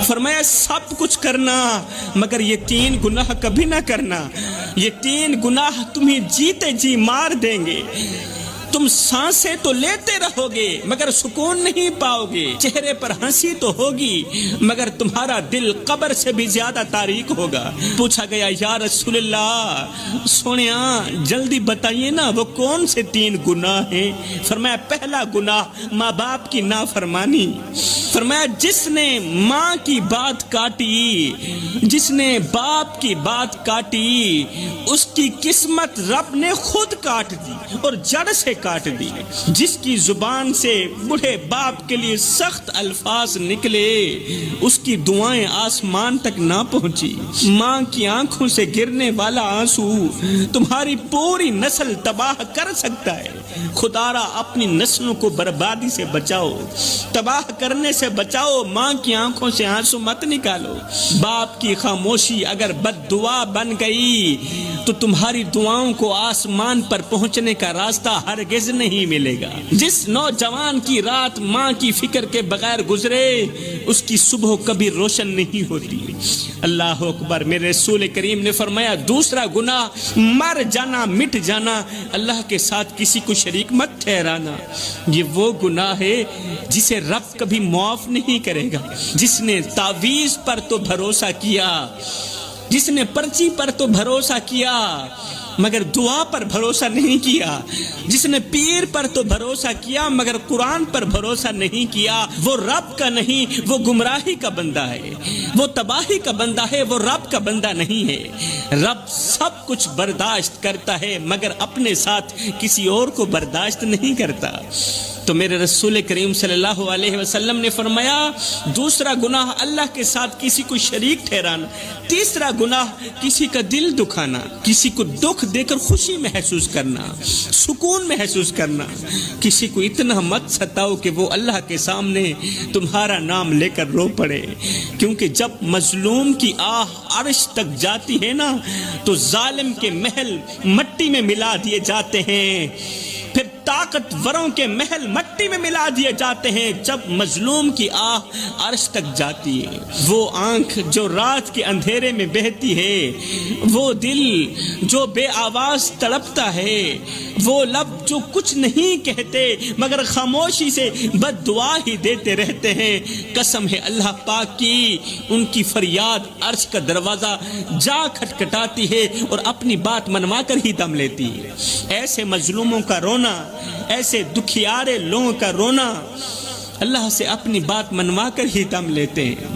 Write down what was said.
فرمایا سب کچھ کرنا مگر یہ 3 گناہ کبھی نہ کرنا، یہ 3 گناہ تمہیں جیتے جی مار دیں گے۔ تم سانسیں تو لیتے رہو گے مگر سکون نہیں پاؤ گے، چہرے پر ہنسی تو ہوگی مگر تمہارا دل قبر سے بھی زیادہ تاریک ہوگا۔ پوچھا گیا یا رسول اللہ سونیا جلدی بتائیے نا وہ کون سے 3 گناہ ہیں؟ فرمایا پہلا گناہ ماں باپ کی نافرمانی۔ فرمایا جس نے ماں کی بات کاٹی، جس نے باپ کی بات کاٹی، اس کی قسمت رب نے خود کاٹ دی اور جڑ سے کاٹ دی۔ جس کی زبان سے بوڑھے باپ کے لیے سخت الفاظ نکلے، اس کی دعائیں آسمان تک نہ پہنچی۔ ماں کی آنکھوں سے گرنے والا آنسو تمہاری پوری نسل تباہ کر سکتا ہے۔ خدا را اپنی نسلوں کو بربادی سے بچاؤ، تباہ کرنے سے بچاؤ۔ ماں کی آنکھوں سے آنسو مت نکالو۔ باپ کی خاموشی اگر بد دعا بن گئی تو تمہاری دعاؤں کو آسمان پر پہنچنے کا راستہ ہرگز نہیں ملے گا۔ جس نوجوان کی رات ماں کی فکر کے بغیر گزرے اس کی صبح کبھی روشن نہیں ہوتی۔ اللہ اکبر۔ میرے رسول کریم نے فرمایا دوسرا گناہ مر جانا، مٹ جانا، اللہ کے ساتھ کسی کو شریک مت ٹھہرانا۔ یہ وہ گناہ ہے جسے رب کبھی معاف نہیں کرے گا۔ جس نے تعویذ پر تو بھروسہ کیا، جس نے پرچی پر تو بھروسہ کیا مگر دعا پر بھروسہ نہیں کیا، جس نے پیر پر تو بھروسہ کیا مگر قرآن پر بھروسہ نہیں کیا، وہ رب کا نہیں، وہ گمراہی کا بندہ ہے، وہ تباہی کا بندہ ہے، وہ رب کا بندہ نہیں ہے۔ رب سب کچھ برداشت کرتا ہے مگر اپنے ساتھ کسی اور کو برداشت نہیں کرتا۔ تو میرے رسول کریم صلی اللہ علیہ وسلم نے فرمایا دوسرا گناہ اللہ کے ساتھ کسی کو شریک ٹھہرانا۔ تیسرا گناہ کسی کا دل دکھانا، کسی کو دکھ دے کر خوشی محسوس کرنا، سکون محسوس کرنا۔ کسی کو اتنا مت ستاؤ کہ وہ اللہ کے سامنے تمہارا نام لے کر رو پڑے، کیونکہ جب مظلوم کی آہ عرش تک جاتی ہے نا تو ظالم کے محل مٹی میں ملا دیے جاتے ہیں، پھر طاقتوروں کے محل مٹی میں ملا دیے جاتے ہیں جب مظلوم کی آہ عرش تک جاتی ہے۔ وہ آنکھ جو رات کے اندھیرے میں بہتی ہے، وہ دل جو بے آواز تڑپتا ہے، وہ لب جو کچھ نہیں کہتے مگر خاموشی سے بد دعا ہی دیتے رہتے ہیں، قسم ہے اللہ پاک کی ان کی فریاد عرش کا دروازہ جا کھٹکھٹاتی ہے اور اپنی بات منوا کر ہی دم لیتی ہے۔ ایسے مظلوموں کا رونا، ایسے دکھیارے لوگوں کا رونا اللہ سے اپنی بات منوا کر ہی دم لیتے ہیں۔